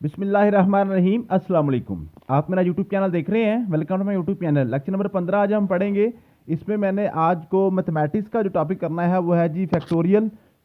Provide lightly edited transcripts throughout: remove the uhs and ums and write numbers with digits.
बिस्मिल्लाहिर्रहमानिर्रहीम। अस्सलाम वालेकुम। आप मेरा यूट्यूब चैनल देख रहे हैं। Welcome to my YouTube channel. Lecture number 15 आज हम पढ़ेंगे। इसमें मैंने आज को मैथमेटिक्स का जो टॉपिक करना है वो है जी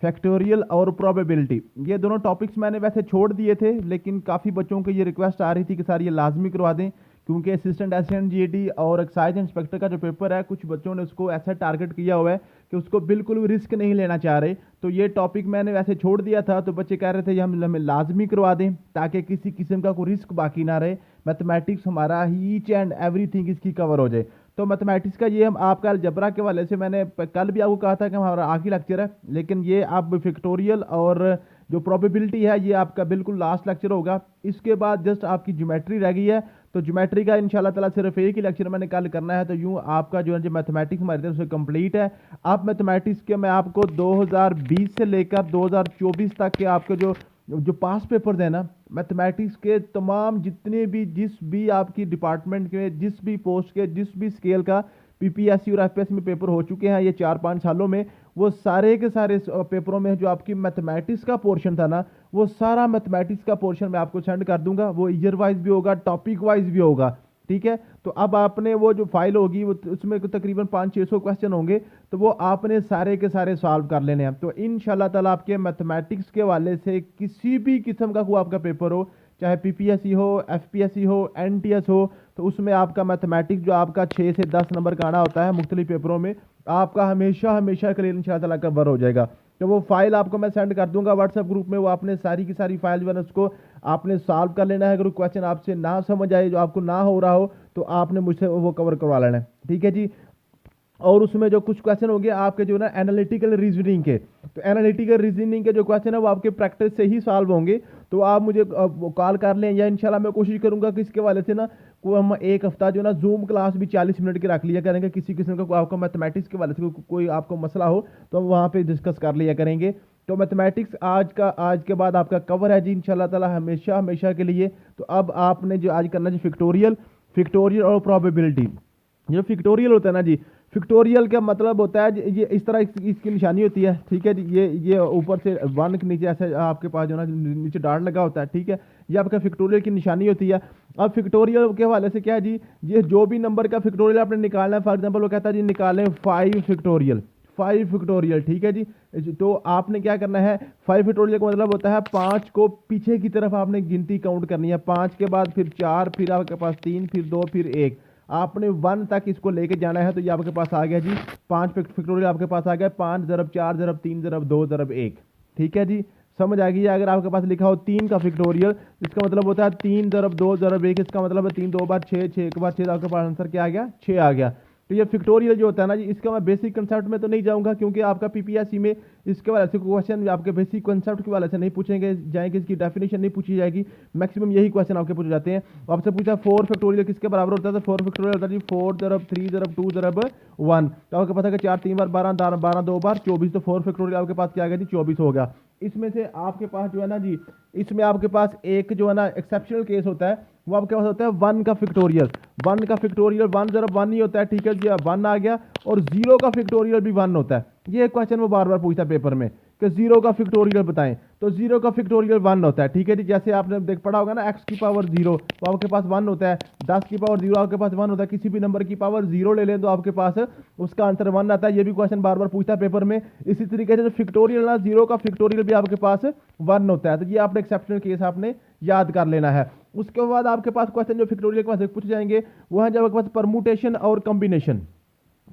फैक्टोरियल और प्रोबेबिलिटी। ये दोनों टॉपिक्स मैंने वैसे छोड़ दिए थे, लेकिन काफ़ी बच्चों की ये रिक्वेस्ट आ रही थी कि सर ये लाजमी करवा दें, क्योंकि असिस्टेंट एसएन जीएडी और एक्साइज इंस्पेक्टर का जो पेपर है, कुछ बच्चों ने उसको ऐसा टारगेट किया हुआ है कि उसको बिल्कुल भी रिस्क नहीं लेना चाह रहे। तो ये टॉपिक मैंने वैसे छोड़ दिया था, तो बच्चे कह रहे थे ये हम हमें लाजमी करवा दें ताकि किसी किस्म का कोई रिस्क बाकी ना रहे। मैथमेटिक्स हमारा ईच एंड एवरीथिंग इसकी कवर हो जाए। तो मैथमेटिक्स का ये हम आपका अलजबरा के वाले से मैंने कल भी आपको कहा था कि हमारा आखिरी लेक्चर है, लेकिन ये आप फैक्टोरियल और जो प्रोबेबिलिटी है ये आपका बिल्कुल लास्ट लेक्चर होगा। इसके बाद जस्ट आपकी ज्योमेट्री रह गई है। तो ज्योमेट्री का इंशाल्लाह ताला सिर्फ एक ही लेक्चर मैंने कल करना है। तो यूँ आपका जो है जो मैथमेटिक्स हमारी तरफ से कंप्लीट है। अब मैथमेटिक्स के मैं आपको 2020 से लेकर 2024 तक के आपके जो जो पास पेपर है ना मैथमेटिक्स के, तमाम जितने भी जिस भी आपकी डिपार्टमेंट के जिस भी पोस्ट के जिस भी स्केल का पीपीएससी और एफपीएससी में पेपर हो चुके हैं ये 4-5 सालों में, वो सारे के सारे पेपरों में जो आपकी मैथमेटिक्स का पोर्शन था ना, वो सारा मैथमेटिक्स का पोर्शन मैं आपको सेंड कर दूंगा। वो ईयर वाइज भी होगा, टॉपिक वाइज भी होगा, ठीक है। तो अब आपने वो जो फाइल होगी वो उसमें तकरीबन 500-600 क्वेश्चन होंगे, तो वो आपने सारे के सारे सॉल्व कर लेने हैं। तो इंशाल्लाह ताला आपके मैथमेटिक्स के वाले से किसी भी किस्म का कोई आपका पेपर हो, चाहे पीपीएससी हो, एफपीएससी हो, एनटीएस हो, तो उसमें आपका मैथमेटिक्स जो आपका 6 से 10 नंबर का आना होता है मुख्तलिफ पेपरों में, आपका हमेशा हमेशा क्लियर इंशाल्लाह ताला कवर हो जाएगा। तो वो फाइल आपको मैं सेंड कर दूंगा व्हाट्सएप ग्रुप में। वो आपने सारी की सारी फाइल जो है ना उसको आपने सॉल्व कर लेना है। अगर क्वेश्चन आपसे ना समझ आए, जो आपको ना हो रहा हो, तो आपने मुझसे वो कवर करवा लेना है, ठीक है जी। और उसमें जो कुछ क्वेश्चन हो गए आपके जो ना एनालिटिकल रीजनिंग के, तो एनालिटिकल रीजनिंग के जो क्वेश्चन है वो आपके प्रैक्टिस से ही सॉल्व होंगे। तो आप मुझे कॉल कर लें, या इंशाल्लाह मैं कोशिश करूंगा कि इसके वाले से ना को हम एक हफ्ता जो ना जूम क्लास भी 40 मिनट की रख लिया करेंगे। किसी किस्म का आपको मैथमेटिक्स के वाले से कोई आपको मसला हो तो हम वहाँ पे डिस्कस कर लिया करेंगे। तो मैथमेटिक्स आज के बाद आपका कवर है जी इंशाल्लाह ताला हमेशा हमेशा के लिए। तो अब आपने जो आज करना है फिक्टोरियल और प्रोबेबिलिटी। जो फिक्टोरियल होता है ना जी, फिक्टोरियल का मतलब होता है ये इस तरह इसकी निशानी होती है, ठीक है जी। ये ऊपर से 1 के नीचे ऐसे आपके पास जो ना नीचे डार्ट लगा होता है, ठीक है। ये आपका फिक्टोरियल की निशानी होती है। अब फिक्टोरियल के हवाले से क्या है जी, ये जो भी नंबर का फिक्टोरियल आपने निकालना है, फॉर एग्जाम्पल वो कहता है जी निकालें 5 फिक्टोरियल, ठीक है जी। तो आपने क्या करना है, 5 फिक्टोरियल का मतलब होता है 5 को पीछे की तरफ आपने गिनती काउंट करनी है। 5 के बाद फिर 4, फिर आपके पास 3, फिर 2, फिर 1, आपने 1 तक इसको लेके जाना है। तो ये आपके पास आ गया जी 5 फिक्टोरियल आपके पास आ गया। 5 ज़रब 4 ज़रब 3 ज़रब 2 ज़रब 1, ठीक है जी। समझ आ गई। अगर आपके पास लिखा हो 3 का फिक्टोरियल, इसका मतलब होता है 3 ज़रब 2 ज़रब 1, इसका मतलब है 3 2 बार 6, 6 एक बार 6, आपके पास आंसर क्या आ गया, 6 आ गया। तो ये फिक्टोरियल जो होता है ना जी, इसका मैं बेसिक कंसेप्ट में तो नहीं जाऊंगा, क्योंकि आपका पीपीएससी में इसके वाले से क्वेश्चन आपके बेसिक कंसेप्ट के वाले से नहीं पूछेंगे जाएंगे, इसकी डेफिनेशन नहीं पूछी जाएगी। मैक्सिमम यही क्वेश्चन आपके पूछे जाते हैं। आपसे पूछा 4 फैक्टोरियल किसके बराबर होता है, तो 4 फैक्टोरियल होता है जी 4 ज़रब 3 ज़रब 2 ज़रब 1। तो आपके पास है कि 4 3 बार 12 12 2 बार 24। तो 4 फैक्टोरियल आपके पास क्या आ गया जी, 24 हो गया। इसमें से आपके पास जो है ना जी, इसमें आपके पास एक जो है ना एक्सेप्शनल केस होता है, वो आपके पास होता है 1 का फिक्टोरियल। 1 ज़रब 1 ही होता है, ठीक है जी। 1 आ गया। और 0 का फिक्टोरियल भी 1 होता है। ये क्वेश्चन वो बार बार पूछता है पेपर में कि 0 का फिक्टोरियल बताएं, तो 0 का फिक्टोरियल 1 होता है, ठीक है जी। जैसे आपने देख पढ़ा होगा ना x की पावर 0, तो आपके पास 1 होता है। 10 की पावर 0 आपके पास 1 होता है। किसी भी नंबर की पावर 0 ले लें तो आपके पास उसका आंसर 1 आता है। ये भी क्वेश्चन बार बार पूछता है पेपर में। इसी तरीके से फिक्टोरियल ना, 0 का फिक्टोरियल भी आपके पास 1 होता है। तो ये आपने एक्सेप्शनल केस आपने याद कर लेना है। उसके बाद आपके पास क्वेश्चन जो फिक्टोरियल के पास पूछे जाएंगे वो है जब आपके पास परमुटेशन और कॉम्बिनेशन।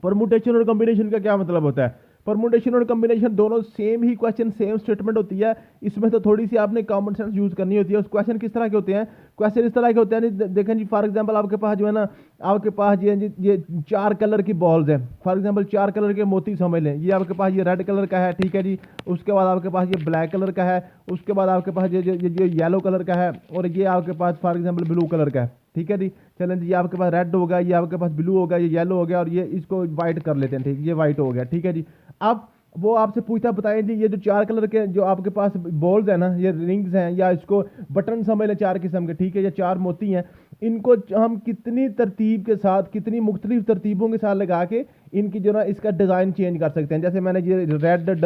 परमुटेशन और कॉम्बिनेशन का क्या मतलब होता है, परमुटेशन और कॉम्बिनेशन दोनों सेम ही क्वेश्चन, सेम स्टेटमेंट होती है। इसमें तो थोड़ी सी आपने कॉमन सेंस यूज करनी होती है। उस क्वेश्चन किस तरह के होते हैं, क्वेश्चन इस तरह के होते हैं, देखें जी फॉर एग्जांपल आपके पास जो है ना, आपके पास ये 4 कलर की बॉल्स हैं। फॉर एग्जांपल 4 कलर के मोती समझ लें। ये आपके पास ये रेड कलर का है, ठीक है जी। उसके बाद आपके पास ये ब्लैक कलर का है। उसके बाद आपके पास ये येलो कलर का है। और ये आपके पास फॉर एग्जाम्पल ब्लू कलर का है, ठीक है जी। चलें जी, ये आपके पास रेड होगा, ये आपके पास ब्लू होगा, ये येलो हो गया, और ये इसको व्हाइट कर लेते हैं, ठीक, ये व्हाइट हो गया, ठीक है जी। अब वो आपसे पूछता बताएं जी ये जो 4 कलर के जो आपके पास बॉल्स है ना, ये रिंग्स हैं, या इसको बटन समझ लें 4 किस्म के, ठीक है, या 4 मोती हैं। इनको हम कितनी तरतीब के साथ, कितनी मुख्तलिफ तरतीबों के साथ लगा के इनकी जो ना इसका डिज़ाइन चेंज कर सकते हैं। जैसे मैंने ये रेड,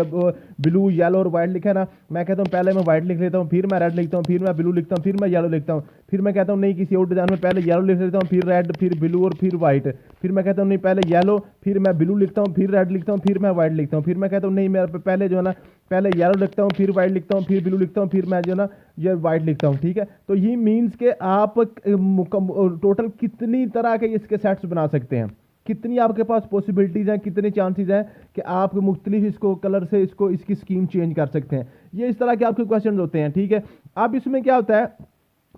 ब्लू, येलो और वाइट लिखा है ना, मैं कहता हूँ पहले मैं वाइट लिख लेता हूँ, फिर मैं रेड लिखता हूँ, फिर मैं ब्लू लिखता हूँ, फिर मैं येलो लिखता हूँ, फिर मैं कहता हूँ नहीं किसी और डिज़ाइन में पहले येलो लिख लेता हूँ, फिर रेड, फिर ब्लू और फिर वाइट, फिर मैं कहता हूँ नहीं पहले येलो, फिर मैं ब्लू लिखता हूँ, फिर रेड लिखता हूँ, फिर मैं वाइट लिखता हूँ, फिर मैं कहता हूँ नहीं मैं पहले जो है ना पहले येलो लिखता हूँ, फिर वाइट लिखता हूँ, फिर ब्लू लिखता हूँ, फिर मैं जो ना ये वाइट लिखता हूँ। ठीक है, तो ये मीन्स के आप टोटल कितनी तरह के इसके सेट्स बना सकते हैं, कितनी आपके पास पॉसिबिलिटीज़ हैं, कितने चांसेस हैं कि आप मुख्तलिफ इसको कलर से इसको इसकी स्कीम चेंज कर सकते हैं। ये इस तरह के आपके क्वेश्चन होते हैं। ठीक है, अब इसमें क्या होता है,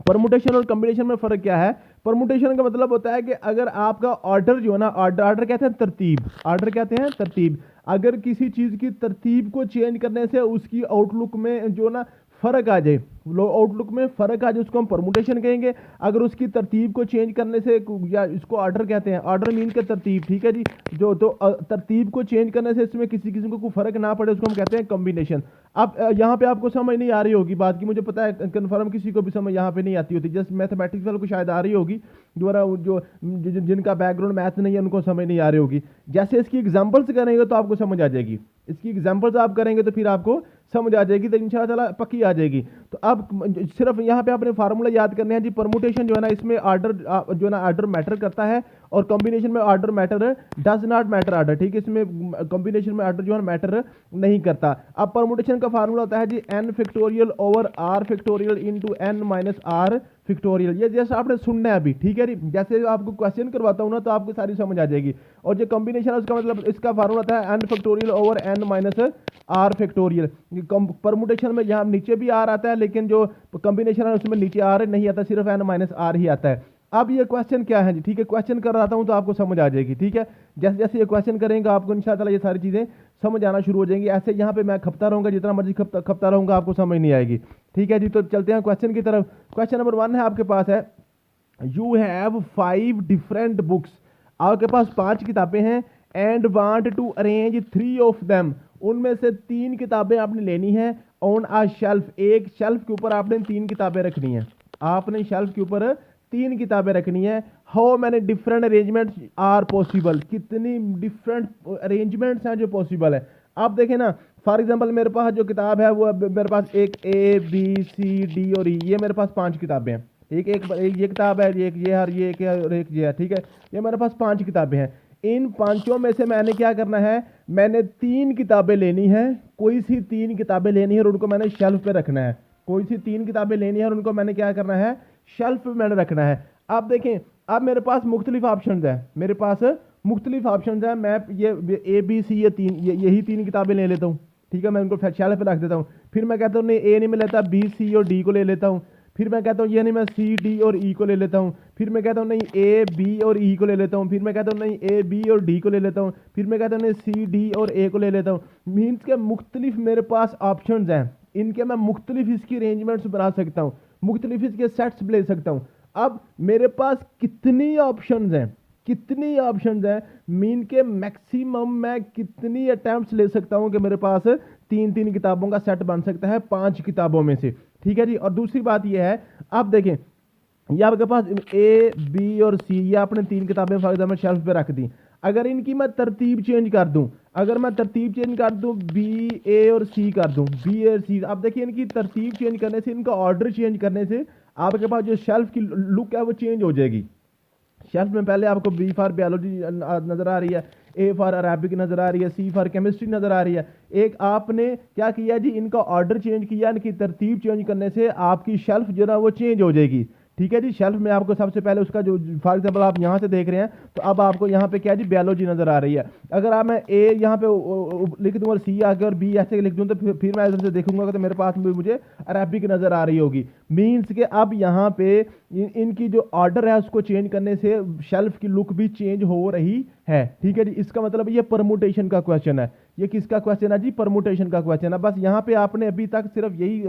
परमुटेशन और कॉम्बिनेशन में फ़र्क क्या है। परमुटेशन का मतलब होता है कि अगर आपका ऑर्डर जो है ना, ऑर्डर कहते हैं तरतीब, ऑर्डर कहते हैं तरतीब, अगर किसी चीज़ की तरतीब को चेंज करने से उसकी आउटलुक में जो ना फ़र्क आ जाए, आउटलुक में फ़र्क आ जाए, उसको हम परमुटेशन कहेंगे। अगर उसकी तरतीब को चेंज करने से, या इसको ऑर्डर कहते हैं, ऑर्डर मीन के तरतीब। ठीक है जी, जो तो तरतीब को चेंज करने से इसमें किसी किस्म को कोई फ़र्क ना पड़े, उसको हम कहते हैं कॉम्बिनेशन। अब यहाँ पे आपको समझ नहीं आ रही होगी बात की, मुझे पता है कन्फर्म किसी को भी समझ यहाँ पे नहीं आती होती, जस्ट मैथमेटिक्स वालों को शायद आ रही होगी, जो जिनका बैकग्राउंड मैथ नहीं है उनको समझ नहीं आ रही होगी। जैसे इसकी एग्जांपल्स करेंगे तो आपको समझ आ जाएगी, इसकी एग्जांपल्स आप करेंगे तो फिर आपको समझ आ जाएगी, तो इंशाल्लाह ताला पक्की आ जाएगी। तो अब सिर्फ यहाँ पे आपने फार्मूला याद करने हैं जी। परमुटेशन जो है ना इसमें ऑर्डर जो है ना ऑर्डर मैटर करता है, और कॉम्बिनेशन में order matter does not matter order. ठीक है, इसमें कॉम्बिनेशन में ऑर्डर जो है मैटर नहीं करता। अब परमुटेशन का फार्मूला होता है जी n factorial over r factorial into n minus r factorial. ये जैसे आपने सुनना है अभी, ठीक है जी, जैसे आपको क्वेश्चन करवाता हूँ ना तो आपको सारी समझ आ जाएगी। और जो कॉम्बिनेशन है उसका मतलब, इसका फार्मूला होता है n factorial over n minus r factorial. Permutation में यहाँ नीचे भी r आता है, लेकिन जो कॉम्बिनेशन है उसमें नीचे r नहीं आता, सिर्फ n माइनस r ही आता है। अब ये क्वेश्चन क्या है जी, ठीक है, क्वेश्चन कर रहा हूँ तो आपको समझ आ जाएगी। ठीक है, जैसे जैसे ये क्वेश्चन करेंगे आपको इंशाल्लाह ये सारी चीज़ें समझ आना शुरू हो जाएंगी। ऐसे यहाँ पे मैं खपता रहूँगा, जितना मर्जी खपता रहूँगा, आपको समझ नहीं आएगी। ठीक है जी, तो चलते हैं क्वेश्चन की तरफ। क्वेश्चन नंबर 1 है आपके पास है, यू हैव 5 डिफरेंट बुक्स, आपके पास 5 किताबें हैं, and want to arrange 3 of them, उनमें से 3 किताबें आपने लेनी है, ऑन आ शेल्फ, एक शेल्फ के ऊपर आपने 3 किताबें रखनी है, आपने शेल्फ के ऊपर 3 किताबें रखनी है। How many different arrangements are possible, कितनी डिफरेंट अरेंजमेंट्स हैं जो पॉसिबल है। आप देखें ना, फॉर एग्जांपल मेरे पास जो किताब है वो मेरे पास एक ए बी सी डी और ई, ये मेरे पास 5 किताबें हैं। एक ये किताब है, एक ये है, ये एक है और एक ये है। ठीक है, ये मेरे पास 5 किताबें हैं। इन पांचों में से मैंने क्या करना है, मैंने 3 किताबें लेनी है, कोई सी 3 किताबें लेनी है और उनको मैंने शेल्फ पे रखना है, कोई सी 3 किताबें लेनी है और उनको मैंने क्या करना है, शेल्फ पे मैंने रखना है। आप देखें, अब मेरे पास मुख्तलिफ ऑप्शन है, मेरे पास मुख्तलिफ ऑप्शन है। मैं ये ए बी सी यही 3 किताबें ले लेता हूँ। ठीक है, मैं उनको शेल्फ पे रख देता हूँ। फिर मैं कहता हूँ नहीं ए नहीं मैं लेता, बी सी और डी को ले लेता हूँ। फिर मैं कहता हूँ ये नहीं मैं सी डी और ई को ले लेता हूँ। फिर मैं कहता हूँ नहीं ए बी और ई को ले लेता हूँ। फिर मैं कहता हूँ नहीं ए बी और डी को ले लेता हूँ। फिर मैं कहता हूँ नहीं सी डी और ए को ले लेता हूँ। मीन्स के मुख्तलिफ मेरे पास ऑप्शंस हैं, इनके मैं मुख्तलिफ इसकी अरेंजमेंट्स बना सकता हूँ, मुख्तलिफ इसके सेट्स ले सकता हूँ। अब मेरे पास कितनी ऑप्शंस हैं, कितनी ऑप्शंस हैं, मीन के मैक्सिमम मैं कितनी अटैम्प्ट्स ले सकता हूं कि मेरे पास 3 किताबों का सेट बन सकता है 5 किताबों में से। ठीक है जी, और दूसरी बात यह है, आप देखें ये आपके पास ए बी और सी, ये आपने 3 किताबें फॉर एग्जाम्पल शेल्फ पे रख दी। अगर इनकी मैं तरतीब चेंज कर दूं, अगर मैं तरतीब चेंज कर दूं, बी ए और सी कर दूं, बी ए और सी, आप देखिए इनकी तरतीब चेंज करने से, इनका ऑर्डर चेंज करने से आपके पास जो शेल्फ की लुक है वो चेंज हो जाएगी। शेल्फ में पहले आपको बी फॉर बायोलॉजी नजर आ रही है, ए फॉर अरेबिक नजर आ रही है, सी फॉर केमिस्ट्री नजर आ रही है। एक आपने क्या किया जी, इनका ऑर्डर चेंज किया, इनकी तरतीब चेंज करने से आपकी शेल्फ जो ना वो चेंज हो जाएगी। ठीक है जी, शेल्फ में आपको सबसे पहले उसका जो फॉर एग्जाम्पल आप यहाँ से देख रहे हैं, तो अब आपको यहाँ पे क्या जी बायोलॉजी नजर आ रही है। अगर आप मैं ए यहाँ पे लिख दूँ और सी आके और बी ऐसे लिख दूँ, तो फिर मैं इधर से देखूंगा तो मेरे पास में मुझे अरेबिक नजर आ रही होगी। मीन्स के अब यहाँ पे इनकी जो ऑर्डर है उसको चेंज करने से शेल्फ की लुक भी चेंज हो रही है। ठीक है जी, इसका मतलब ये परमुटेशन का क्वेश्चन है। ये किसका क्वेश्चन है जी, परमुटेशन का क्वेश्चन है। बस यहाँ पे आपने अभी तक सिर्फ यही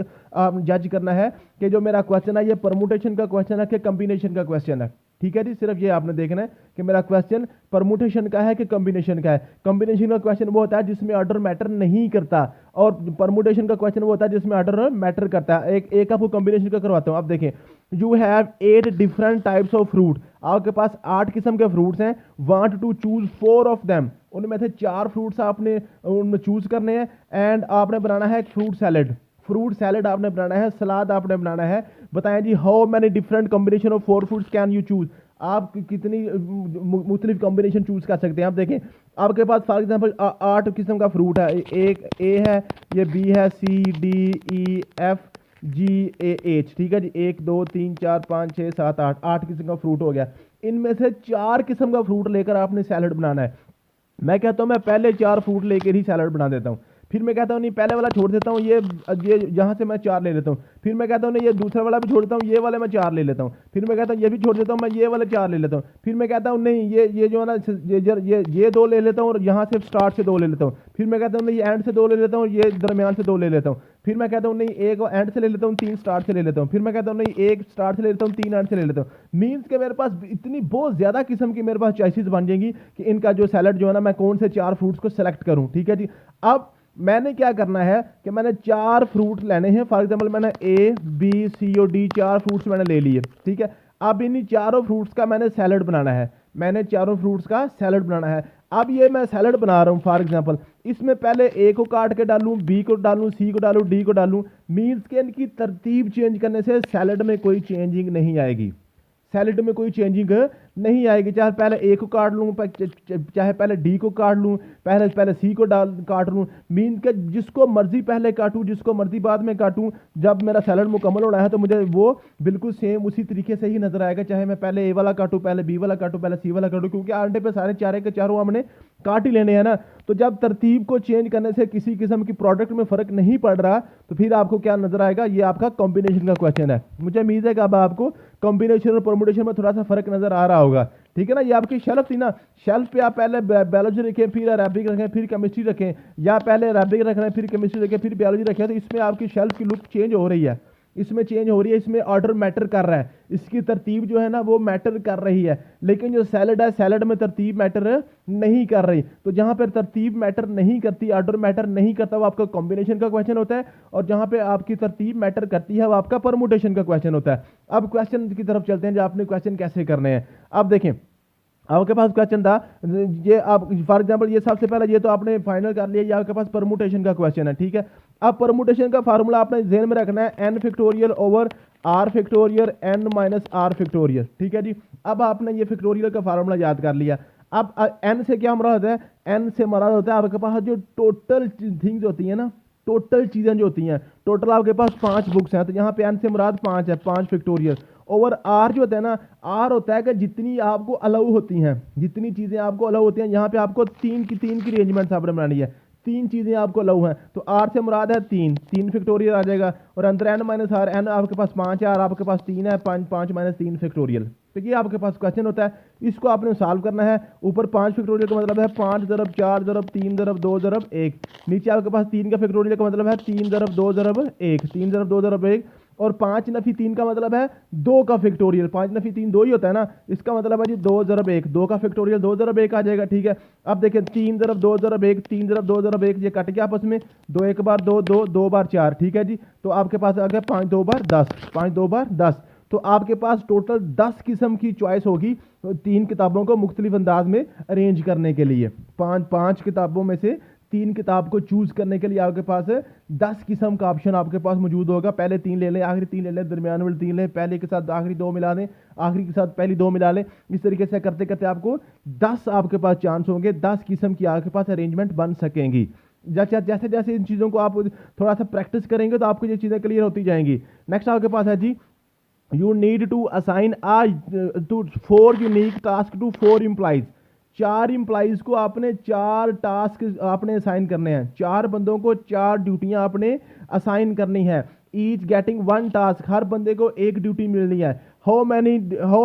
जज करना है कि जो मेरा क्वेश्चन है ये परमुटेशन का क्वेश्चन है कि कॉम्बिनेशन का क्वेश्चन है। ठीक है जी, सिर्फ ये आपने देखना है कि मेरा क्वेश्चन परमुटेशन का है कि कॉम्बिनेशन का है। कॉम्बिनेशन का क्वेश्चन वो होता है जिसमें ऑर्डर मैटर नहीं करता, और परमुटेशन का क्वेश्चन वो होता है जिसमें ऑर्डर मैटर करता है। एक आपको कॉम्बिनेशन का करवाता हूँ। आप देखें, you have 8 different types of fruit, आपके पास 8 किस्म के फ्रूट्स हैं, want to choose 4 of them, उनमें से 4 फ्रूट्स आपने उनमें चूज करने हैं, एंड आपने बनाना है फ्रूट सैलेड, फ्रूट सैलेड आपने बनाना है, सलाद आपने बनाना है। बताएं जी how many different combination of 4 fruits can you choose, आप कितनी मुख्तलिफ कॉम्बिनेशन चूज कर सकते हैं। आप देखें आपके पास फॉर एग्जांपल 8 किस्म का फ्रूट है, एक ए है, ये बी है, C D E F G A H, ठीक है जी, 1 2 3 4 5 6 7 8, 8 किस्म का फ्रूट हो गया। इनमें से 4 किस्म का फ्रूट लेकर आपने सैलड बनाना है। मैं कहता हूँ मैं पहले 4 फ्रूट लेकर ही सैलड बना देता हूँ, फिर मैं कहता हूँ नहीं पहले वाला छोड़ देता हूँ, ये यहाँ से मैं 4 ले लेता हूँ, फिर मैं कहता हूँ नहीं ये दूसरा वाला भी छोड़ देता हूँ, ये वाले मैं 4 ले लेता हूँ, फिर मैं कहता हूँ ये भी छोड़ देता हूँ, मैं ये वाले 4 ले लेता हूँ, फिर मैं कहता हूँ नहीं ये जो है ना ये 2 ले लेता हूँ और यहाँ से स्टार्ट से 2 ले लेता हूँ, फिर मैं कहता हूँ नहीं एंड से 2 ले लेता हूँ, ये दरमियान से 2 ले लेता हूँ, फिर मैं कहता हूँ नहीं एक एंड से ले लेता हूँ, 3 स्टार्ट से ले लेता हूँ, फिर मैं कहता हूँ नहीं एक स्टार्ट से ले लेता हूँ, 3 एंड से ले लेता हूँ। मीन्स के मेरे पास इतनी बहुत ज़्यादा किस्म की मेरे पास चॉइसेस बन जाएंगी कि इनका जो सैलड जो है ना मैं कौन से 4 फ्रूट्स को सेलेक्ट करूँ, ठीक है जी। अब मैंने क्या करना है कि मैंने 4 फ्रूट लेने हैं, फॉर एग्जांपल मैंने ए बी सी और डी 4 फ्रूट्स मैंने ले लिए, ठीक है। अब इन्हीं चारों फ्रूट्स का मैंने सैलड बनाना है, मैंने चारों फ्रूट्स का सैलड बनाना है। अब ये मैं सैलड बना रहा हूँ फॉर एग्जांपल, इसमें पहले ए को काट के डालूं, बी को डालूं, सी को डालूं, डी को डालूं, मीन्स के इनकी तरतीब चेंज करने से सैलड में कोई चेंजिंग नहीं आएगी, सैलड में कोई चेंजिंग नहीं आएगी। चाहे पहले ए को काट लूँ, चाहे पहले डी को काट लूँ, पहले सी को काट लूँ, मीन के जिसको मर्जी पहले काटूँ, जिसको मर्जी बाद में काटूँ, जब मेरा सैलड मुकम्मल होना है तो मुझे वो बिल्कुल सेम उसी तरीके से ही नजर आएगा, चाहे मैं पहले ए वाला काटूँ, पहले बी वाला काटूँ, पहले सी वाला काटूँ, क्योंकि आंटे पे सारे चारे के चारों हमने काट ही लेने हैं ना। तो जब तरतीब को चेंज करने से किसी किस्म की प्रोडक्ट में फर्क नहीं पड़ रहा तो फिर आपको क्या नजर आएगा, ये आपका कॉम्बिनेशन का क्वेश्चन है। मुझे उम्मीद है कि अब आपको कॉम्बिनेशन और परमुटेशन में थोड़ा सा फर्क नजर आ रहा होगा, ठीक है ना। ये आपकी शेल्फ थी ना, शेल्फ पे आप पहले बायोलॉजी रखें, फिर अरेबिक रखें, फिर केमिस्ट्री रखें, या पहले अरेबिक रखना है फिर केमिस्ट्री रखें, फिर बायोलॉजी रखें, तो इसमें आपकी शेल्फ की लुक चेंज हो रही है, इसमें चेंज हो रही है, इसमें ऑर्डर मैटर कर रहा है, इसकी तरतीब जो है ना वो मैटर कर रही है। लेकिन जो सैलड है, सैलड में तरतीब मैटर नहीं कर रही। तो जहां पर तरतीब मैटर नहीं करती, ऑर्डर मैटर नहीं करता, वो आपका कॉम्बिनेशन का क्वेश्चन होता है, और जहां पे आपकी तरतीब मैटर करती है वो आपका परमुटेशन का क्वेश्चन होता है। अब क्वेश्चन की तरफ चलते हैं, जो आपने क्वेश्चन कैसे करने हैं। अब देखें आपके पास क्वेश्चन था, ये आप फॉर एग्जांपल ये सबसे पहले ये तो आपने फाइनल कर लिया, ये आपके पास परमुटेशन का क्वेश्चन है, ठीक है। अब परमुटेशन का फार्मूला आपने ज़हन में रखना है, n factorial over r factorial n minus r factorial, ठीक है जी। अब आपने ये फैक्टोरियल का फार्मूला याद कर लिया। अब एन से क्या मुराद है, एन से मुराद होता है आपके पास जो टोटल थिंग्स होती हैं ना, टोटल चीज़ें जो होती हैं, टोटल आपके पास 5 बुक्स हैं, तो यहाँ पे एन से मुराद 5 है, 5 फैक्टोरियल ओवर आर जो होता है ना, आर होता है कि जितनी आपको अलाउ होती हैं, जितनी चीज़ें आपको अलाउ होती हैं, यहाँ पे आपको 3 की अरेंजमेंट आपने बनानी है, 3 चीज़ें आपको अलाउ हैं, तो आर से मुराद है 3 फैक्टोरियल आ जाएगा, और अंदर एन माइनस आर, एन आपके पास 5 है, आर आपके पास 3 है, 5 माइनस 3 फैक्टोरियल। तो ये आपके पास क्वेश्चन होता है, इसको आपने सॉल्व करना है। ऊपर 5 फैक्टोरियल का मतलब है 5 ज़रब 4 ज़रब 3 ज़रब 2 ज़रब 1, नीचे आपके पास 3 का फैक्टोरियल का मतलब है 3 ज़रब 2 ज़रब 1, 3 ज़रब 2 ज़रब 1, और 5 नफी 3 का मतलब है 2 का फैक्टोरियल, 5 नफी 3 2 ही होता है ना, इसका मतलब है जी 2 ज़रब 1, 2 का फैक्टोरियल 2 ज़रब 1 आ जाएगा, ठीक है। अब देखिए 3 ज़रब 2 ज़रब 1, 3 ज़रब 2 ज़रब 1, ये कट गया आपस में, 2 1 बार 2 2 2 बार 4, ठीक है जी। तो आपके पास आ गया 5 2 बार 10, 5 2 बार 10, तो आपके पास टोटल 10 किस्म की चॉइस होगी, तो 3 किताबों को मुख्तलिफ अंदाज में अरेंज करने के लिए, 5 किताबों में से 3 किताब को चूज करने के लिए आपके पास 10 किस्म का ऑप्शन आपके पास मौजूद होगा। पहले 3 ले लें, आखिरी 3 ले लें, दरमियान वाले 3 लें, पहले के साथ आखिरी 2 मिला दें, आखिरी के साथ पहली 2 मिला लें। इस तरीके से करते करते आपको 10 आपके पास चांस होंगे, 10 किस्म की आपके पास अरेंजमेंट बन सकेंगी। जैसे जैसे जैसे इन चीज़ों को आप थोड़ा सा प्रैक्टिस करेंगे तो आपको ये चीज़ें क्लियर होती जाएंगी। नेक्स्ट आपके पास है जी, you need to assign to 4 unique task to 4 employees. 4 employees को आपने 4 टास्क आपने असाइन करने हैं, 4 बंदों को 4 ड्यूटियां आपने असाइन करनी है। ईच गेटिंग 1 टास्क, हर बंदे को एक ड्यूटी मिलनी है। How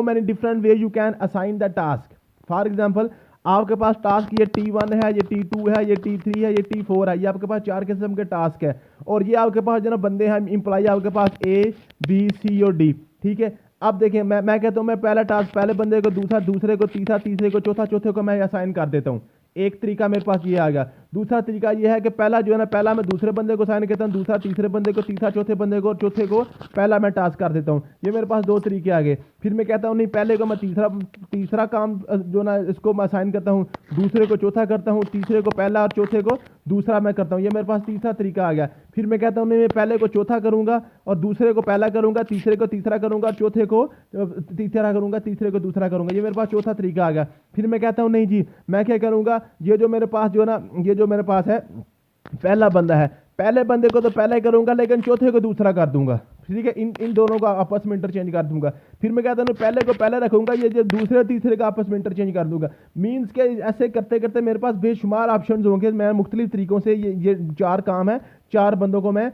many different way you can assign the task. For example आपके पास टास्क ये T1 है, ये T2 है, ये T3 है, ये T4 है, ये आपके पास 4 किस्म के टास्क है, और ये आपके पास जो ना बंदे हैं एम्प्लॉय आपके पास A B C और D, ठीक है। अब देखिए मैं कहता हूँ मैं पहला टास्क पहले बंदे को, दूसरे को तीसरे को चौथे को मैं असाइन कर देता हूँ, एक तरीका मेरे पास ये आ गया। दूसरा तरीका ये है कि पहला जो है ना, पहला मैं दूसरे बंदे को साइन करता हूँ, दूसरा तीसरे बंदे को, तीसरा चौथे बंदे को, और चौथे को पहला मैं टास्क कर देता हूँ। ये मेरे पास दो तरीके आ गए। फिर मैं कहता हूँ नहीं, पहले को मैं तीसरा काम जो ना इसको मैं साइन करता हूँ, दूसरे को चौथा करता हूँ, तीसरे को पहला और चौथे को दूसरा मैं करता हूँ। ये मेरे पास तीसरा तरीका आ गया। फिर मैं कहता हूँ नहीं, मैं पहले को चौथा करूंगा और दूसरे को पहला करूंगा, तीसरे को तीसरा करूंगा और चौथे को तीसरा करूंगा, तीसरे को दूसरा करूंगा। ये मेरे पास चौथा तरीका आ गया। फिर मैं कहता हूँ नहीं जी, मैं क्या करूंगा, ये जो मेरे पास जो ना, ये जो मेरे पास है पहला बंदा है, पहले बंदे को तो पहले ही करूंगा लेकिन चौथे को दूसरा कर दूंगा। ठीक है, इन दोनों का आपस में इंटरचेंज कर दूंगा। फिर मैं कहता हूँ पहले को पहले रखूंगा, ये जो दूसरे तीसरे का आपस में इंटरचेंज कर दूंगा। मीन्स के ऐसे करते करते मेरे पास बेशुमार ऑप्शन होंगे। मैं मुख्तलिफ तरीकों से ये चार काम है, चार बंदों को मैं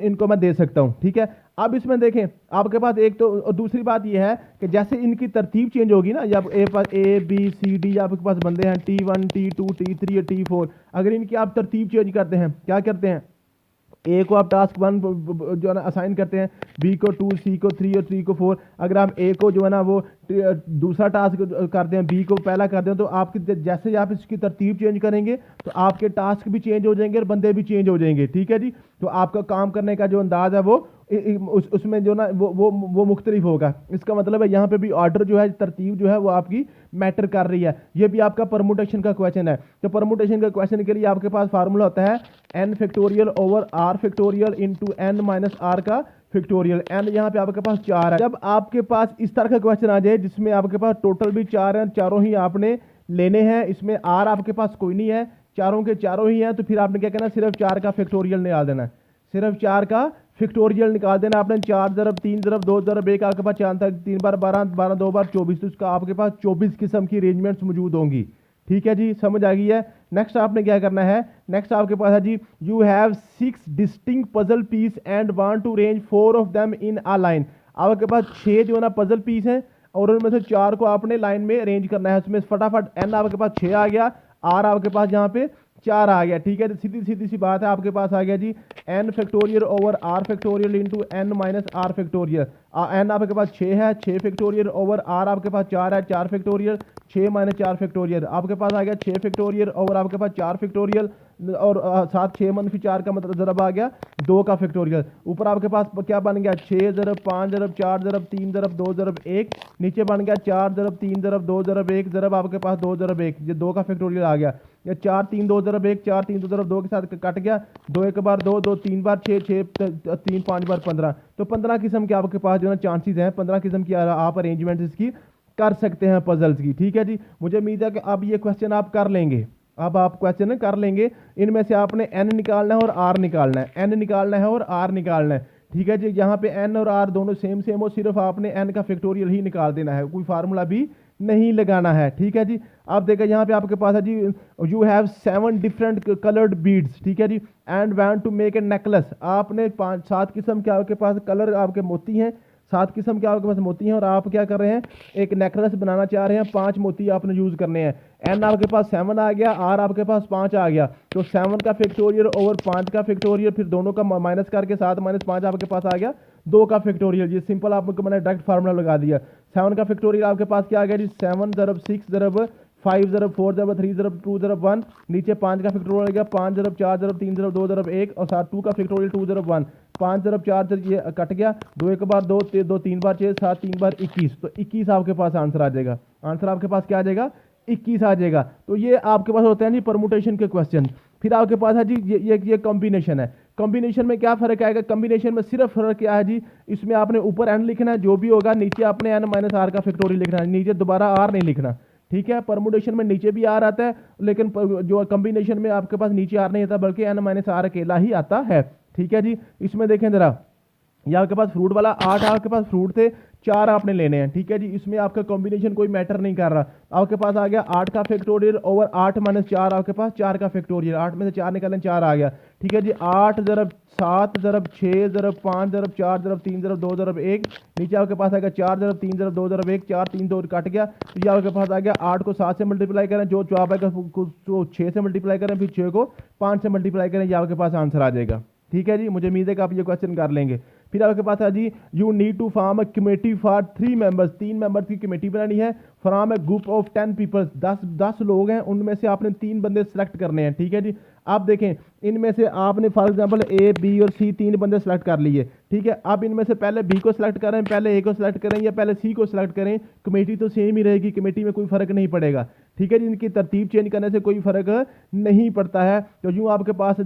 इनको मैं दे सकता हूँ। ठीक है, अब इसमें देखें आपके पास एक तो, और दूसरी बात यह है कि जैसे इनकी तरतीब चेंज होगी ना, जब ए बी सी डी आपके पास बंदे हैं T1 T2 T3 और T4, अगर इनकी आप तरतीब चेंज करते हैं, क्या करते हैं, ए को आप टास्क 1 जो है ना असाइन करते हैं, बी को 2, सी को 3 और 3 को 4। अगर आप ए को जो है ना वो दूसरा टास्क करते हैं, बी को पहला करते हैं, तो आपके जैसे आप इसकी तरतीब चेंज करेंगे तो आपके टास्क भी चेंज हो जाएंगे और बंदे भी चेंज हो जाएंगे। ठीक है जी, तो आपका काम करने का जो अंदाज है वो उसमें जो ना वो मुख्तलिफ होगा। इसका मतलब है यहाँ पे भी ऑर्डर जो है, तरतीब जो है वो आपकी मैटर कर रही है। ये भी आपका परमुटेशन का क्वेश्चन है। तो परमुटेशन का क्वेश्चन के लिए आपके पास फार्मूला होता है n factorial over r factorial into n minus r का फैक्टोरियल। n यहाँ पे आपके पास 4 है। जब आपके पास इस तरह का क्वेश्चन आ जाए जिसमें आपके पास टोटल भी 4 हैं, चारों ही आपने लेने हैं, इसमें r आपके पास कोई नहीं है, चारों के चारों ही हैं, तो फिर आपने क्या करना, सिर्फ 4 का फैक्टोरियल निकाल देना है। सिर्फ 4 का फैक्टोरियल निकाल देना आपने। 4 ज़रब 3 ज़रब 2 ज़रब 1 आपके पास 4 तक, 3 बार 12, 12 2 बार 24, तो इसका आपके पास 24 किस्म की अरेंजमेंट्स मौजूद होंगी। ठीक है जी, समझ आ गई है। नेक्स्ट आपने क्या करना है, नेक्स्ट आपके पास है जी, you have 6 distinct puzzle piece and want to arrange 4 of them in a line. आपके पास 6 जो है ना पजल पीस हैं और उनमें से 4 को आपने लाइन में अरेंज करना है। उसमें फटाफट n आपके पास 6 आ गया, r आपके पास यहाँ पे 4 आ गया। ठीक है, तो सीधी सीधी सी बात है, आपके पास आ गया जी n factorial over r factorial into n minus r factorial. n आपके पास 6 है, 6 फैक्टोरियल ओवर r आपके पास 4 है, 4 फैक्टोरियल, 6 माइनस 4 फैक्टोरियल आपके पास आ गया 6 फैक्टोरियल ओवर आपके पास 4 फैक्टोरियल, और साथ 6 मनफी 4 का मतलब ज़रब आ गया 2 का फैक्टोरियल। ऊपर आपके पास क्या बन गया, 6 ज़रब 5 ज़रब 4 ज़रब 3 ज़रब 2 ज़रब 1, नीचे बन गया 4 ज़रब 3 ज़रब 2 ज़रब 1 ज़रब आपके पास 2 ज़रब 1, ये 2 का फैक्टोरियल आ गया। या 4 3 2 ज़रब 1, 4 3 2 ज़रब 2 के साथ कट गया, 2 1 बार 2, 2 3 बार 6, 6 3 5 बार 15। तो 15 किस्म के आपके पास जो है चांसेस हैं, 15 किस्म की आप अरेंजमेंट इसकी कर सकते हैं पजल्स की। ठीक है जी, मुझे उम्मीद है कि अब ये क्वेश्चन आप कर लेंगे। अब आप क्वेश्चन कर लेंगे, इनमें से आपने n निकालना है और r निकालना है, n निकालना है और r निकालना है। ठीक है जी, यहाँ पे n और r दोनों सेम सेम हो, सिर्फ आपने n का फैक्टोरियल ही निकाल देना है, कोई फार्मूला भी नहीं लगाना है। ठीक है जी, आप देखिए यहाँ पे आपके पास है जी, you have 7 different coloured beads. ठीक है जी, and want to make a necklace. आपने 7 किस्म के आपके पास कलर आपके मोती हैं, 7 किस्म के आपके पास मोती हैं और आप क्या कर रहे हैं, एक नेकलेस बनाना चाह रहे हैं, 5 मोती आपने यूज़ करने हैं। n आपके पास 7 आ गया, r आपके पास 5 आ गया, तो 7 का फैक्टोरियल ओवर 5 का फैक्टोरियल, फिर दोनों का माइनस करके 7 माइनस 5 आपके पास आ गया 2 का फैक्टोरियल। ये सिंपल आपको मैंने डायरेक्ट फार्मूला लगा दिया। 7 का फैक्टोरियल आपके पास क्या आ गया जी, 7 ज़रब 6 ज़रब 5 ज़रब 4 ज़रब 3 ज़रब 2 ज़रब 1, नीचे 5 का फैक्टोरियल आ गया 5 ज़रब 4 ज़रब 3 ज़रब 2 ज़रब 1, और साथ 2 का फैक्टोरियल 2 ज़रब 1, 5 ज़रब 4 ये कट गया, 2 1 बार 2 2 3 बार 6 7 3 बार 21, तो 21 आपके पास आंसर आ जाएगा। आंसर आपके पास क्या आ जाएगा, 21 आ जाएगा। तो ये आपके पास होते हैं जी परमुटेशन के क्वेश्चन। फिर आपके पास है जी ये कॉम्बिनेशन है। कॉम्बिनेशन में क्या फर्क आएगा, कॉम्बिनेशन में सिर्फ फर्क क्या है जी, इसमें आपने ऊपर n लिखना है जो भी होगा, नीचे आपने n माइनस r का फैक्टोरियल लिखना है, नीचे दोबारा r नहीं लिखना। ठीक है, परमुटेशन में नीचे भी r आता है, लेकिन जो कॉम्बिनेशन में आपके पास नीचे r नहीं आता बल्कि n माइनस r अकेला ही आता है। ठीक है जी, इसमें देखें जरा, ये आपके पास फ्रूट वाला 8 आपके पास फ्रूट थे, 4 आपने लेने हैं। ठीक है जी, इसमें आपका कॉम्बिनेशन कोई मैटर नहीं कर रहा। आपके पास आ गया 8 का फैक्टोरियल ओवर 8 माइनस 4, आपके पास 4 का फैक्टोरियल, 8 में से 4 निकालें 4 आ गया। ठीक है जी, 8 ज़रब 7 ज़रब 6 ज़रब 5 ज़रब 4 ज़रब 3 ज़रब 2 ज़रब 1, नीचे आपके पास आ गया 4 ज़रब 3 ज़रब 2 ज़रब 1, 4 3 2 कट गया, तो ये आपके पास आ गया 8 को 7 से मल्टीप्लाई करें, जो जवाब आएगा तो 6 से मल्टीप्लाई करें, फिर 6 को 5 से मल्टीप्लाई करें, ये आपके पास आंसर आ जाएगा। ठीक है जी, मुझे उम्मीद है कि आप ये क्वेश्चन कर लेंगे। फिर आपके पास है जी you need to form a committee for 3 members, 3 members की कमेटी बनानी है। From a group of 10 peoples, 10 लोग हैं, उनमें से आपने 3 बंदे सेलेक्ट करने हैं। ठीक है जी, आप देखें इनमें से आपने फॉर एग्जांपल ए बी और सी 3 बंदे सेलेक्ट कर लिए। ठीक है, अब इनमें से पहले बी को सिलेक्ट करें, पहले ए को सिलेक्ट करें या पहले सी को सिलेक्ट करें, कमेटी तो सेम ही रहेगी, कमेटी में कोई फर्क नहीं पड़ेगा। ठीक है जी, इनकी तरतीब चेंज करने से कोई फर्क नहीं पड़ता है। तो यूँ आपके पास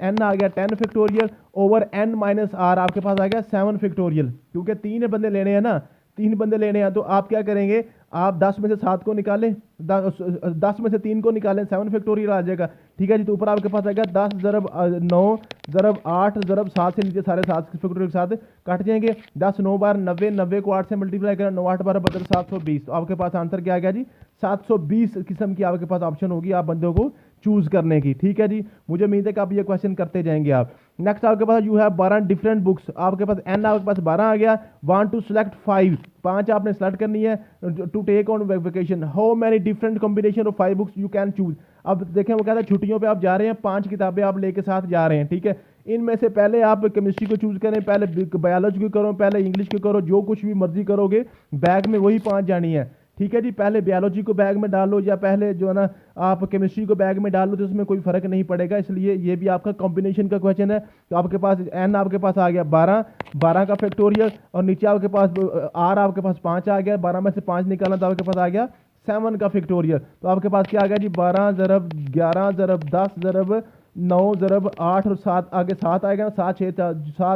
एन आ गया 10 factorial over n minus r, आपके पास आ गया 7 फैक्टोरियल, क्योंकि 3 बंदे लेने हैं ना, 3 बंदे लेने हैं। तो आप क्या करेंगे, आप 10 में से 7 को निकालें, 10 में से 3 को निकालें, 7 फैक्टोरियल आ जाएगा। ठीक है जी, तो ऊपर आपके पास आएगा 10 ज़रब 9 ज़रब 8 ज़रब 7 से नीचे सारे 7 फैक्टोरियल के साथ कट जाएंगे। 10 9 बार 90, 90 को 8 से मल्टीप्लाई करें, 9 8 12 बदल 720। तो आपके पास आंसर क्या आ गया जी, 720 किस्म की आपके पास ऑप्शन होगी आप बंदों को चूज करने की। ठीक है जी, मुझे उम्मीद है कि आप ये क्वेश्चन करते जाएंगे आप। नेक्स्ट आपके पास यू है 12 डिफरेंट बुक्स, आपके पास एन आपके पास 12 आ गया। वांट टू सेलेक्ट 5 आपने सेलेक्ट करनी है to take on vacation. How many different combination of 5 books you can choose. अब देखें वो कहता है छुट्टियों पे आप जा रहे हैं, 5 किताबें आप लेके साथ जा रहे हैं। ठीक है, इनमें से पहले आप केमिस्ट्री को चूज करें, पहले बायोलॉजी को करो, पहले इंग्लिश को करो, जो कुछ भी मर्जी करोगे बैग में वही 5 जानी है। ठीक है जी, पहले बायोलॉजी को बैग में डालो या पहले जो है ना आप केमिस्ट्री को बैग में डालो, तो उसमें कोई फर्क नहीं पड़ेगा। इसलिए ये भी आपका कॉम्बिनेशन का क्वेश्चन है। तो आपके पास एन आपके पास आ गया 12 का फैक्टोरियल, और नीचे आपके पास आर आपके पास 5 आ गया, 12 में से 5 निकालना तो आपके पास आ गया 7 का फैक्टोरियल। तो आपके पास क्या आ गया जी, 12 ज़रब 11 ज़रब 10 ज़रब 9 ज़रब 8 और 7 आगे 7 आएगा, 7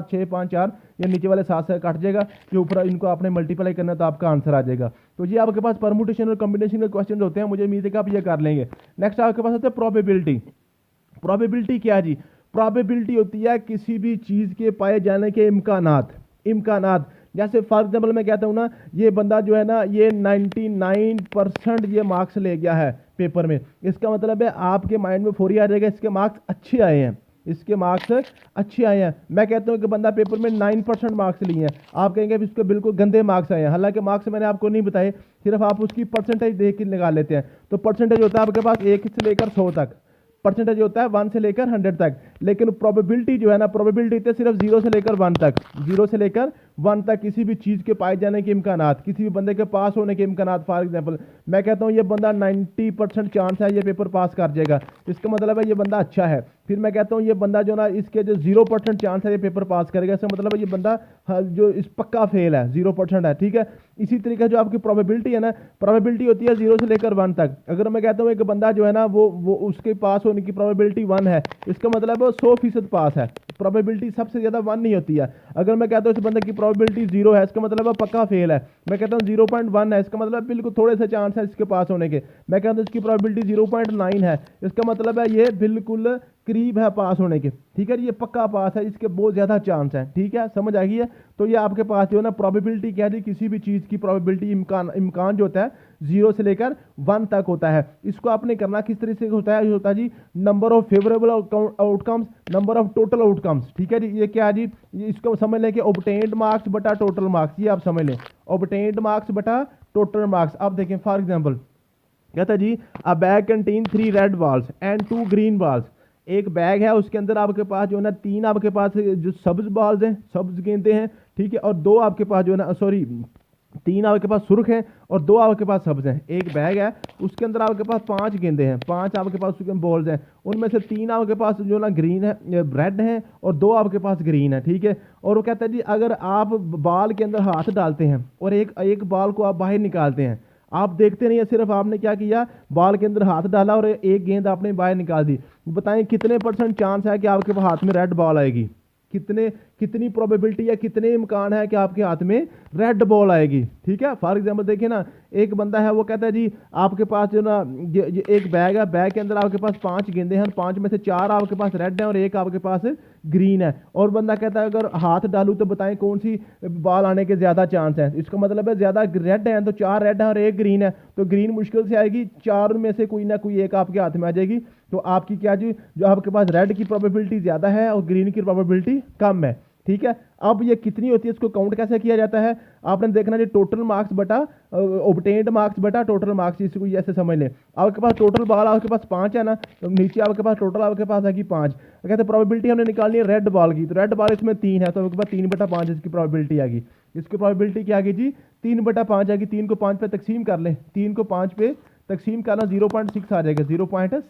6 5 4, ये नीचे वाले 7 से कट जाएगा, जो ऊपर इनको आपने मल्टीप्लाई करना है तो आपका आंसर आ जाएगा। तो ये आपके पास परमुटेशन और कॉम्बिनेशन के क्वेश्चन होते हैं, मुझे उम्मीद है कि आप ये कर लेंगे। नेक्स्ट आपके पास होता है प्रोबेबिलिटी। प्रोबेबिलिटी क्या है जी, प्रोबेबिलिटी होती है किसी भी चीज़ के पाए जाने के इम्कानात। जैसे फॉर एग्जाम्पल मैं कहता हूँ ना, ये बंदा जो है ना ये 99% ये मार्क्स ले गया है पेपर में, इसका मतलब है आपके माइंड में फौरी आ जाएगा इसके मार्क्स अच्छे आए हैं, इसके मार्क्स अच्छे आए हैं। मैं कहता हूँ कि बंदा पेपर में 9% मार्क्स लिए हैं, आप कहेंगे इसके बिल्कुल गंदे मार्क्स आए हैं। हालांकि मार्क्स मैंने आपको नहीं बताए, सिर्फ आप उसकी परसेंटेज देख के निकाल लेते हैं। तो परसेंटेज होता है आपके पास 1 से लेकर 100 तक, परसेंटेज होता है 1 से लेकर 100 तक। लेकिन प्रोबेबिलिटी जो है ना, प्रोबेबिलिटी होती है सिर्फ 0 से लेकर 1 तक, 0 से लेकर 1 तक किसी भी चीज़ के पाए जाने के इम्कानात, किसी भी बंदे के पास होने के इम्कानात। फॉर एग्जांपल मैं कहता हूँ ये बंदा 90% चांस है ये पेपर पास कर जाएगा, इसका मतलब है ये बंदा अच्छा है। फिर मैं कहता हूँ ये बंदा जो ना इसके जो 0% चांस है ये पेपर पास करेगा, इसका मतलब है ये बंदा जो इस पक्का फेल है, 0% है। ठीक है, इसी तरीके जो आपकी प्रोबेबिलिटी है ना, प्रोबेबिलिटी होती है 0 से लेकर 1 तक। अगर मैं कहता हूँ एक बंदा जो है ना वो उसके पास होने की प्रोबेबिलिटी 1 है, इसका मतलब वो 100% पास है। प्रोबेबिलिटी सबसे ज़्यादा 1 नहीं होती है। अगर मैं कहता हूँ इस बंदे की प्रोबेबिलिटी 0 है, इसका मतलब वो पक्का फेल है। मैं कहता हूँ 0.1 है, इसका मतलब बिल्कुल थोड़े से चांस है इसके पास होने के। मैं कहता हूँ इसकी प्रोबेबिलिटी 0.9 है, इसका मतलब है ये बिल्कुल करीब है पास होने के। ठीक है, ये पक्का पास है, इसके बहुत ज़्यादा चांस है। ठीक है, समझ आ गई है। तो ये आपके पास जो है ना प्रोबेबिलिटी क्या है, किसी भी चीज़ की प्रोबेबिलिटी इम्कान जो होता है 0 से लेकर 1 तक होता है। इसको आपने करना किस तरह से होता है, होता है जी number of favourable outcomes, number of total outcomes. ठीक है जी, ये क्या है जी, इसको समझ लें कि ऑब्टेन्ड मार्क्स बटा टोटल मार्क्स, ये आप समझ लें ऑब्टेन्ड मार्क्स बटा टोटल मार्क्स। अब देखें फॉर एग्जाम्पल कहता है जी a bag contain 3 red balls and 2 green balls. एक बैग है उसके अंदर आपके पास जो है ना 3 आपके पास जो सब्ज बॉल्स हैं, सब्ज गेंदें हैं। ठीक है, और 2 आपके पास जो है ना 3 आपके पास सुर्ख हैं और 2 आपके पास सब्ज हैं। एक बैग है उसके अंदर आपके पास 5 गेंदे हैं, 5 आपके पास उसके बॉल्स हैं, उनमें से 3 आपके पास जो ना ग्रीन है, रेड हैं, और 2 आपके पास ग्रीन है। ठीक है, और वो कहता है जी अगर आप बॉल के अंदर हाथ डालते हैं और एक बॉल को आप बाहर निकालते हैं, आप देखते नहीं है, सिर्फ आपने क्या किया बॉल के अंदर हाथ डाला और एक गेंद आपने बाहर निकाल दी। बताएं कितने % चांस है कि आपके हाथ में रेड बॉल आएगी, कितनी प्रोबेबिलिटी है, कितने इम्कान है कि आपके हाथ में रेड बॉल आएगी। ठीक है, फॉर एग्जांपल देखिए ना, एक बंदा है वो कहता है जी आपके पास जो ना ये एक बैग है, बैग के अंदर आपके पास 5 गेंदे हैं, 5 में से 4 आपके पास रेड है और 1 आपके पास ग्रीन है। और बंदा कहता है अगर हाथ डालूं तो बताएं कौन सी बॉल आने के ज़्यादा चांस है। इसका मतलब है ज़्यादा रेड है तो 4 रेड है और 1 ग्रीन है, तो ग्रीन मुश्किल से आएगी, 4 में से कोई ना कोई एक आपके हाथ में आ जाएगी। तो आपकी क्या जी जो आपके पास रेड की प्रोबेबिलिटी ज़्यादा है और ग्रीन की प्रोबेबिलिटी कम है। ठीक है। अब ये कितनी होती है, इसको काउंट कैसे किया जाता है, आपने देखना जी टोटल मार्क्स बटा ऑब्टेन्ड मार्क्स बटा टोटल मार्क्स, इसको ऐसे समझ लें। आपके पास टोटल बॉल आपके पास 5 है ना, तो नीचे आपके पास टोटल आपके पास है कि 5। कहते हैं प्रोबेबिलिटी हमने निकालनी है रेड बॉल की, तो रेड बॉल इसमें 3 है, तो आपके पास 3/5 इसकी प्रोबेबिलिटी आएगी। इसकी प्रोबेबिलिटी क्या आएगी जी, 3/5 आएगी। 3 को 5 पे तकसीम कर लें, 3 को 5 पे तकसीम करना 0.6 आ जाएगा, 0.6,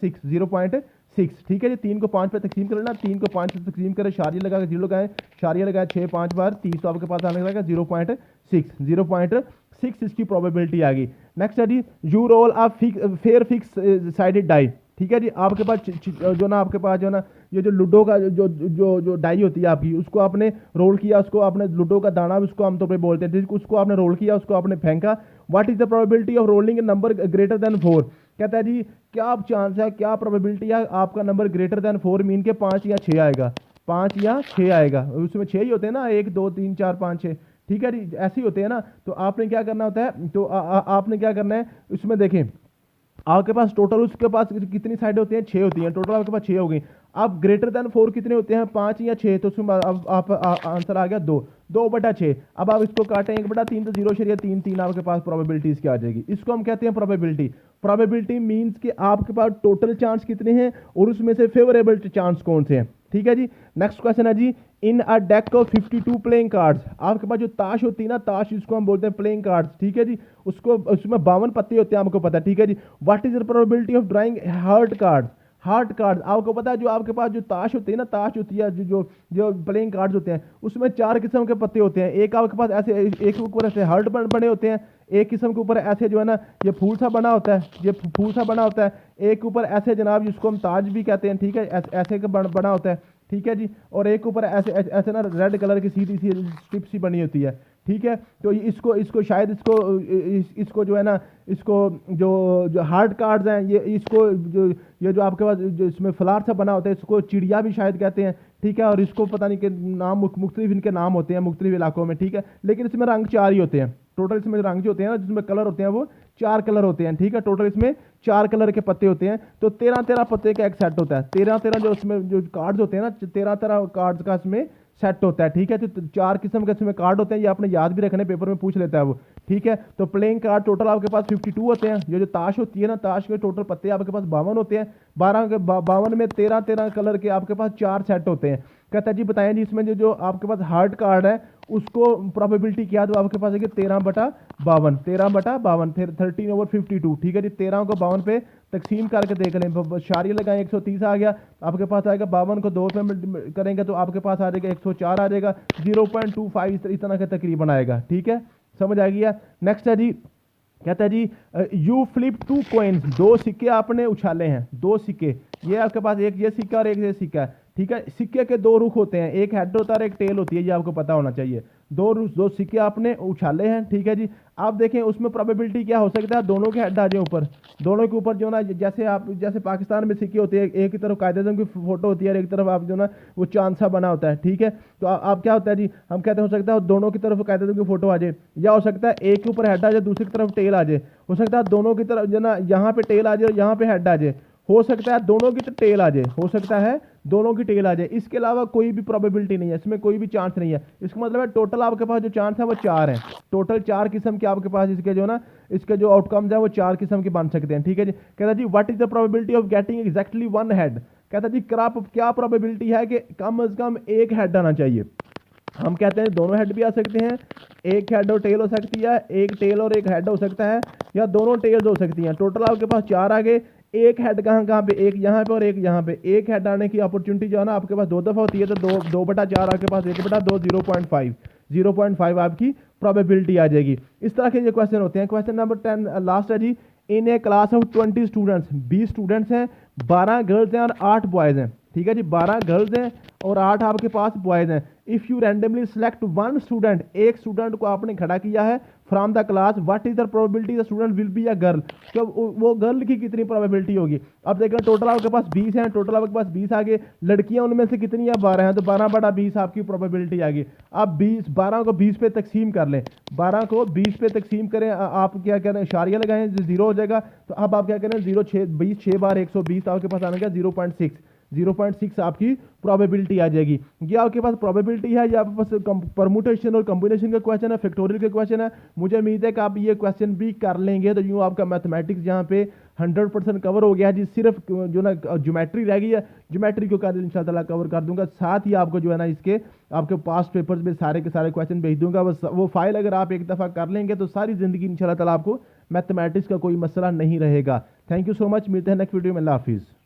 ठीक है जी। 3 को 5 पे तकसीम कर लेना, 3 को 5 पे तकसीम करें, शारिया लगा के 0 लगाएं, शारिया लगाए 6 5 बार 30, तो आपके पास आने लगेगा 0.6 इसकी प्रोबेबिलिटी आ गई। नेक्स्ट है जी you roll a fair six sided die, ठीक है जी। आपके पास जो ना आपके पास जो ना ये जो लूडो का जो जो जो डाई होती है आपकी, उसको आपने रोल किया, उसको आपने लूडो का दाना उसको आमतौर पर बोलते हैं, उसको आपने रोल किया, उसको आपने फेंका। What is the probability of rolling A number greater than 4, कहता है जी क्या चांस है, क्या प्रोबेबिलिटी है आपका नंबर ग्रेटर देन 4 मीन के 5 या 6 आएगा, 5 या 6 आएगा। उसमें 6 ही होते हैं ना, 1 2 3 4 5 6, ठीक है जी, ऐसे ही होते हैं ना। तो आपने क्या करना होता है, तो आपने क्या करना है उसमें देखें, आपके पास टोटल उसके पास कितनी साइडें होती हैं, 6 होती हैं, टोटल आपके पास 6 हो गई। अब ग्रेटर देन 4 कितने होते हैं, 5 या 6, तो उसमें अब आप आंसर आ गया 2/6। अब आप इसको काटें 1/3, तो 0.33 आपके पास प्रोबेबिलिटी इसकी आ जाएगी। इसको हम कहते हैं प्रोबेबिलिटी। प्रोबेबिलिटी मींस कि आपके पास टोटल चांस कितने हैं और उसमें से फेवरेबल चांस कौन से हैं, ठीक है जी। नेक्स्ट क्वेश्चन है जी in a deck of 52 playing cards, आपके पास जो ताश होती है ना, ताश इसको हम बोलते हैं प्लेइंग कार्ड्स, ठीक है जी। उसको उसमें 52 पत्ते होते हैं, आपको पता है, ठीक है जी। What is the probability of drawing heart card, heart card आपको पता है, जो आपके पास जो ताश होती है ना, ताश होती है जो जो जो प्लेइंग कार्ड्स होते हैं, उसमें 4 किस्म के पत्ते होते हैं। एक आपके पास ऐसे, एक के ऊपर ऐसे हार्ट बने होते हैं, एक किस्म के ऊपर ऐसे जो है ना ये फूल सा बना होता है, ये फूल सा बना होता है, एक ऊपर ऐसे जनाब जिसको हम ताज भी कहते हैं, ठीक है, ऐसे का बना होता है, ठीक है जी। और एक ऊपर ऐसे ऐसे ना रेड कलर की सीधी सी स्ट्रिप सी बनी होती है, ठीक है। तो इसको इसको शायद इसको जो है ना, इसको जो हार्ड कार्ड्स हैं, ये इसको ये जो आपके पास जो इसमें फ्लावर सा बना होता है, इसको चिड़िया भी शायद कहते हैं, ठीक है। और इसको पता नहीं के नाम मुख्तलिफ इनके नाम होते हैं मुख्तलिफ इलाकों में, ठीक है। लेकिन इसमें रंग 4 ही होते हैं टोटल, इसमें रंग जो होते हैं ना, जिसमें कलर होते हैं वो 4 कलर होते हैं, ठीक है। टोटल इसमें 4 कलर के पत्ते होते हैं, तो 13 पत्ते का एक सेट होता है। 13 जो उसमें जो कार्ड्स होते हैं ना, 13 कार्ड्स का इसमें सेट होता है, ठीक है। तो 4 किस्म के इसमें कार्ड होते हैं, ये आपने याद भी रखने, पेपर में पूछ लेता है वो, ठीक है। तो प्लेइंग कार्ड टोटल आपके पास 52 होते हैं। ये जो ताश होती है ना, ताश के टोटल पत्ते आपके पास 52 होते हैं। 52 में 13 कलर के आपके पास 4 सेट होते हैं। कहता है जी बताएं जी इसमें जो आपके पास हार्ड कार्ड है उसको प्रोबेबिलिटी क्या, तो आपके पास है कि 13/52, 13/52 ठीक है जी। 13 को 52 पे तकसीम करके देख लें, शारिया लगाएं 130 आ गया, आपके पास आएगा 52 को 2 पे करेंगे तो आपके पास आ जाएगा 104 आ जाएगा, 0.25 इस तरह के तकरीबन आएगा, ठीक है, समझ आ गया। नेक्स्ट है जी, कहता है जी यू फ्लिप 2 कॉइन्स, 2 सिक्के आपने उछाले हैं, 2 सिक्के, ये आपके पास एक ये सिक्का और एक ये सिक्का है, ठीक है। सिक्के के 2 रुख होते हैं, एक हेड होता है और एक टेल होती है, ये आपको पता होना चाहिए। 2 सिक्के आपने उछाले हैं, ठीक है जी। आप देखें उसमें प्रोबेबिलिटी क्या हो सकता है, दोनों के हेड आ जाए ऊपर, दोनों के ऊपर जो ना, जैसे पाकिस्तान में सिक्के होते हैं, एक की तरफ कायदे आज़म की फोटो होती है और एक तरफ आप जो ना वो चांद सा बना होता है, ठीक है। तो आप क्या होता है जी, हम कहते हैं हो सकता है दोनों की तरफ कायदे आज़म की फोटो आ जाए, या हो सकता है एक के ऊपर हेड आ जाए दूसरी की तरफ टेल आ जाए, हो सकता है दोनों की तरफ जो ना यहाँ पे टेल आ जाए और यहाँ पे हेड आ जाए, हो सकता है दोनों की टेल आ जाए, हो सकता है दोनों की टेल आ जाए। इसके अलावा कोई भी प्रोबेबिलिटी नहीं है, इसमें कोई भी चांस नहीं है। इसका मतलब है टोटल आपके पास जो चांस है वो 4 हैं, टोटल 4 किस्म के आपके पास इसके जो ना इसके जो आउटकम्स है वो 4 किस्म के बन सकते हैं, ठीक है जी। कहता जी what is the probability of getting exactly 1 head, कहता जी क्या प्रोबेबिलिटी है कि कम से कम एक हेड आना चाहिए। हम कहते हैं दोनों हेड भी आ सकते हैं, एक हेड और टेल हो सकती है, एक टेल और एक हेड हो सकता है, या दोनों टेल्स हो सकती हैं। टोटल आपके पास 4 आ गए, एक हेड कहाँ पे, एक यहाँ पे और एक यहाँ पे। एक हेड आने की अपॉर्चुनिटी जो है ना आपके पास 2 दफ़ा होती है, तो 2/4 आपके पास 1/2 0.5 आपकी प्रोबेबिलिटी आ जाएगी। इस तरह के ये क्वेश्चन होते हैं। क्वेश्चन नंबर 10 लास्ट है जी, इन ए क्लास ऑफ 20 स्टूडेंट्स, 20 स्टूडेंट्स हैं, 12 गर्ल्स हैं और 8 बॉयज़ हैं, ठीक है जी। 12 गर्ल्स हैं और 8 आपके पास बॉयज़ हैं। If you randomly select 1 student, एक स्टूडेंट को आपने खड़ा किया है from the class, what is the probability the student will be a girl, तो वो गर्ल की कितनी प्रोबेबिलिटी होगी। अब देखें टोटल आपके पास 20 हैं, टोटल आपके पास 20 आ गए, लड़कियां उनमें से कितनी है 12 हैं, तो 12/20 आपकी प्रोबेबिलिटी आ गई। अब 12 को 20 पे तकसीम कर लें, 12 को 20 पे तकसीम करें, आप क्या करें शारिया लगाएं, 0 हो जाएगा। तो अब आप क्या करें 0 6 20 6 बार 120, आपके पास आने का 0.6 आपकी प्रोबेबिलिटी आ जाएगी। ये आपके पास प्रोबेबिलिटी है, ये आपके पास परमुटेशन और कॉम्बिनेशन का क्वेश्चन है, फैक्टोरियल का क्वेश्चन है। मुझे उम्मीद है कि आप ये क्वेश्चन भी कर लेंगे, तो यूँ आपका मैथमेटिक्स यहाँ पे 100% कवर हो गया जी। सिर्फ जो ना ज्योमेट्री रह गई है, ज्योमेट्री को कल इंशाल्लाह ताला कवर कर दूंगा। साथ ही आपको जो है ना इसके आपके पास्ट पेपर्स में सारे के सारे क्वेश्चन भेज दूंगा। बस वो फाइल अगर आप एक दफ़ा कर लेंगे तो सारी ज़िंदगी इंशाल्लाह ताला आपको मैथमेटिक्स का कोई मसला नहीं रहेगा। थैंक यू सो मच, मिलते हैं नेक्स्ट वीडियो में। अल्लाह हाफिज़।